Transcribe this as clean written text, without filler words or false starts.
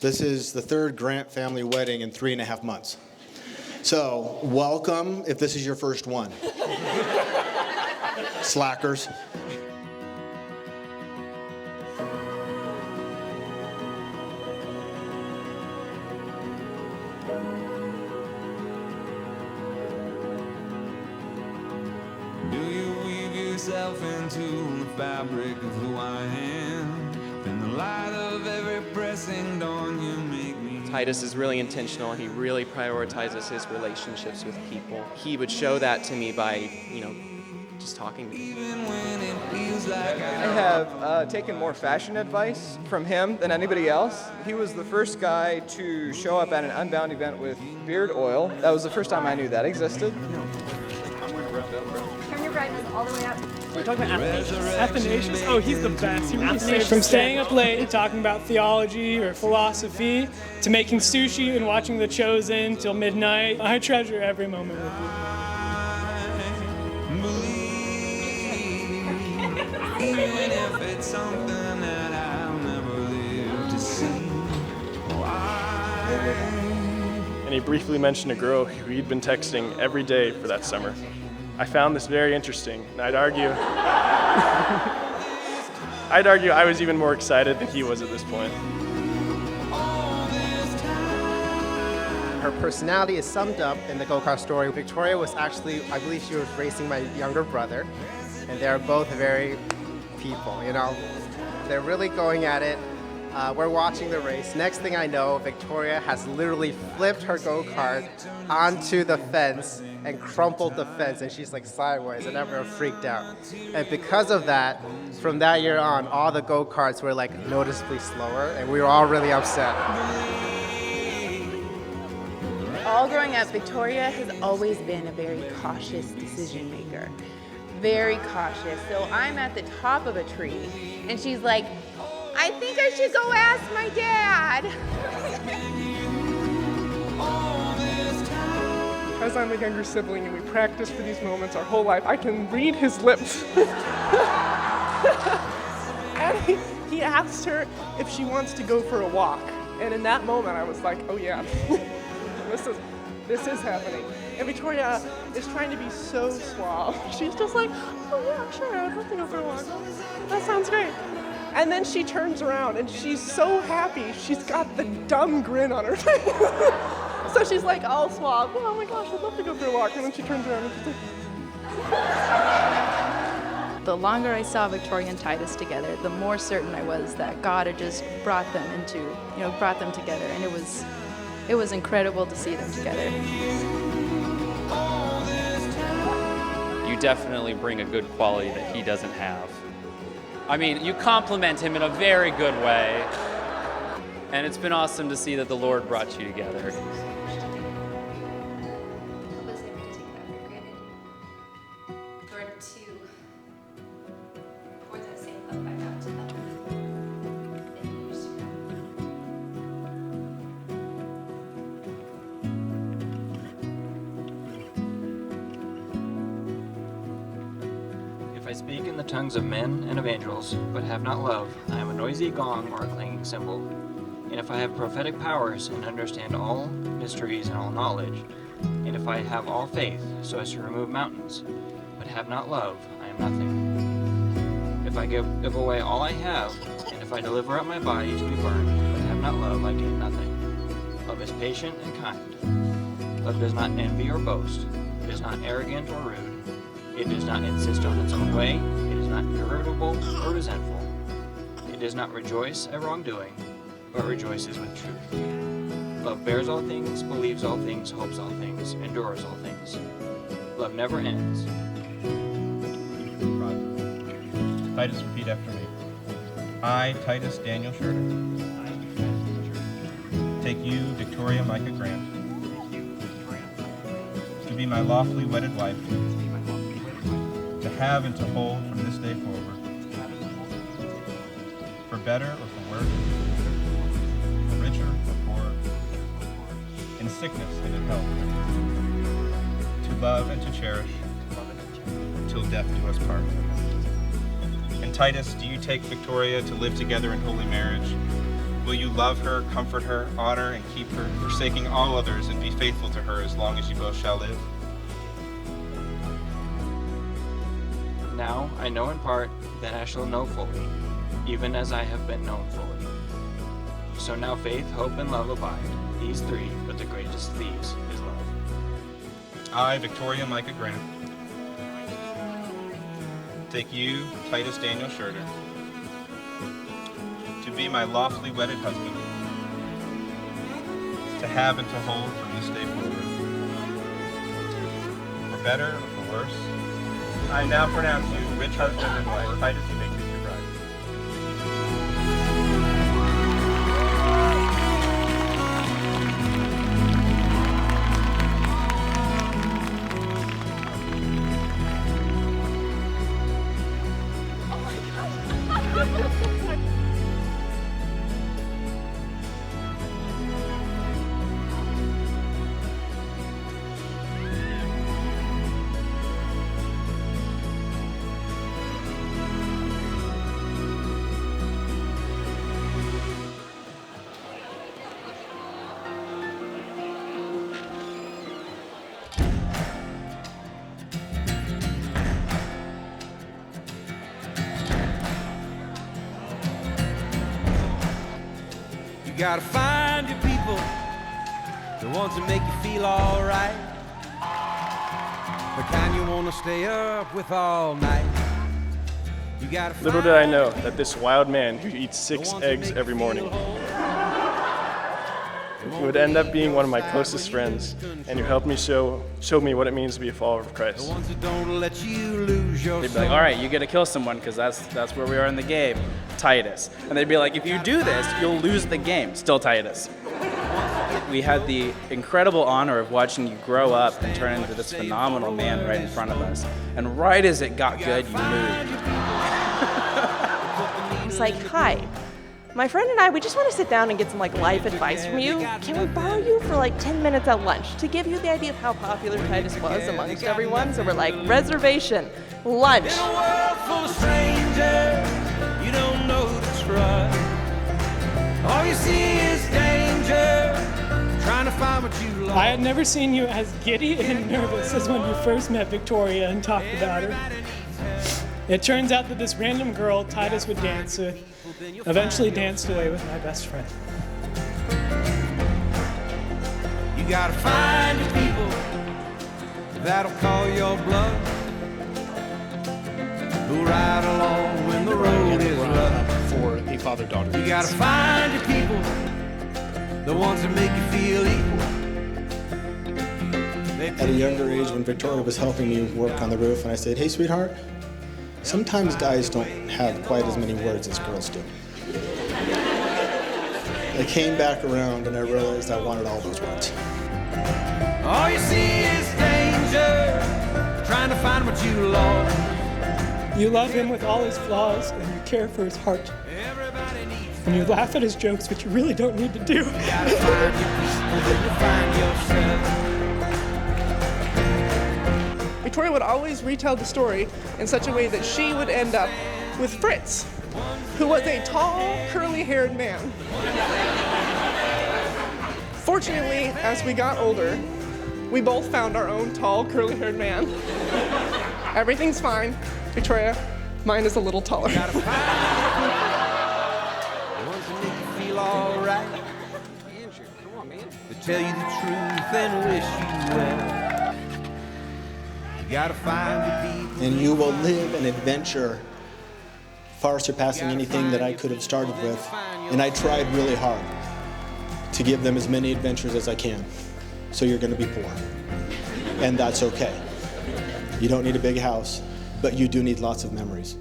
This is the third Grant family wedding in 3.5 months. So, welcome if this is your first one. Slackers. Into the fabric of who I am. In the light of every pressing dawn, you make me. Titus is really intentional. He really prioritizes his relationships with people. He would show that to me by, just talking to me. Even when it feels like I have taken more fashion advice from him than anybody else. He was the first guy to show up at an Unbound event with beard oil. That was the first time I knew that existed. Turn your brightness all the way up. We're talking about Athanasius. Oh, he's the best. He really from staying up late and talking about theology or philosophy to making sushi and watching The Chosen till midnight. I treasure every moment with you. even if it's something that I'll never live to see. And he briefly mentioned a girl who he'd been texting every day for that summer. I found this very interesting, and I'd argue I was even more excited than he was at this point. Her personality is summed up in the go-kart story. Victoria was actually, I believe she was racing my younger brother, and they're both very people, They're really going at it. We're watching the race. Next thing I know, Victoria has literally flipped her go-kart onto the fence and crumpled the fence, and she's like sideways, and everyone freaked out. And because of that, from that year on, all the go-karts were like noticeably slower, and we were all really upset. All growing up, Victoria has always been a very cautious decision maker. Very cautious. So I'm at the top of a tree, and she's like, I think I should go ask my dad. As I'm a younger sibling and we practice for these moments our whole life, I can read his lips. And he asked her if she wants to go for a walk. And in that moment I was like, oh yeah, this is happening. And Victoria is trying to be so suave. She's just like, oh yeah, sure, I'd love to go for a walk. That sounds great. And then she turns around and she's so happy. She's got the dumb grin on her face. So she's like all suave. Oh my gosh, I'd love to go for a walk. And then she turns around and she's like... The longer I saw Victoria and Titus together, the more certain I was that God had just brought them together. And it was incredible to see them together. You definitely bring a good quality that he doesn't have. I mean, you compliment him in a very good way. And it's been awesome to see that the Lord brought you together. I speak in the tongues of men and of angels, but have not love, I am a noisy gong or a clanging cymbal. And if I have prophetic powers and understand all mysteries and all knowledge, and if I have all faith so as to remove mountains, but have not love, I am nothing. If I give away all I have, and if I deliver up my body to be burned, but have not love, I gain nothing. Love is patient and kind. Love does not envy or boast. It is not arrogant or rude. It does not insist on its own way. It is not irritable or resentful. It does not rejoice at wrongdoing, but rejoices with truth. Love bears all things, believes all things, hopes all things, endures all things. Love never ends. Titus, repeat after me. I, Titus Daniel Schroeder, take you, Victoria Micah Grant, to be my lawfully wedded wife, to have and to hold from this day forward, for better or for worse, for richer or poorer, in sickness and in health, to love and to cherish, till death do us part. And Titus, do you take Victoria to live together in holy marriage, Will you love her, comfort her, honor, and keep her, forsaking all others, and be faithful to her as long as you both shall live? Now I know in part, then I shall know fully, even as I have been known fully. So now faith, hope, and love abide, these three, but the greatest of these is love. I, Victoria Micah Grant, take you, Titus Daniel Schurter, to be my lawfully wedded husband, to have and to hold from this day forward, for better or for worse. I now pronounce you rich husband and wife. Titus, you may kiss your bride. You gotta find your people, the ones that make you feel alright, the kind you wanna stay up with all night. You gotta Little did I know that this wild man who eats 6 eggs every morning would end up being one of my closest friends and who helped me show me what it means to be a follower of Christ. let you lose your They'd be like, all right, you get to kill someone because that's where we are in the game, Titus. And they'd be like, if you do this, you'll lose the game, still Titus. We had the incredible honor of watching you grow up and turn into this phenomenal man right in front of us. And right as it got good, you moved. It's like, hi, my friend and I, we just want to sit down and get some life advice from you. Can we borrow you for 10 minutes at lunch to give you the idea of how popular Titus was amongst everyone? So we're like, reservation, lunch. In a world full of strangers, you don't know who to trust. All you see is danger, trying to find what you lost. I had never seen you as giddy and nervous as when you first met Victoria and talked about her. It turns out that this random girl Titus would dance with eventually danced away with my best friend. You gotta find your people that'll call your bluff, who ride along when the road is rough. For a father-daughter. You gotta find your people, the ones that make you feel equal. At a younger age, when Victoria was helping me work on the roof, and I said, hey, sweetheart, sometimes guys don't have quite as many words as girls do. I came back around and I realized I wanted all those words. All you see is danger, trying to find what you lost. You love him with all his flaws and you care for his heart. And you laugh at his jokes, which you really don't need to do. You gotta find your people, then you find yourself. Victoria would always retell the story in such a way that she would end up with Fritz, who was a tall, curly-haired man. Fortunately, as we got older, we both found our own tall, curly-haired man. Everything's fine. Victoria, mine is a little taller. The ones that make you feel alright. Andrew, come on, man. To tell you the truth and wish you well. You gotta find your people. And you will live an adventure far surpassing anything that I could have started with. And I tried really hard to give them as many adventures as I can. So you're gonna be poor. And that's okay. You don't need a big house, but you do need lots of memories.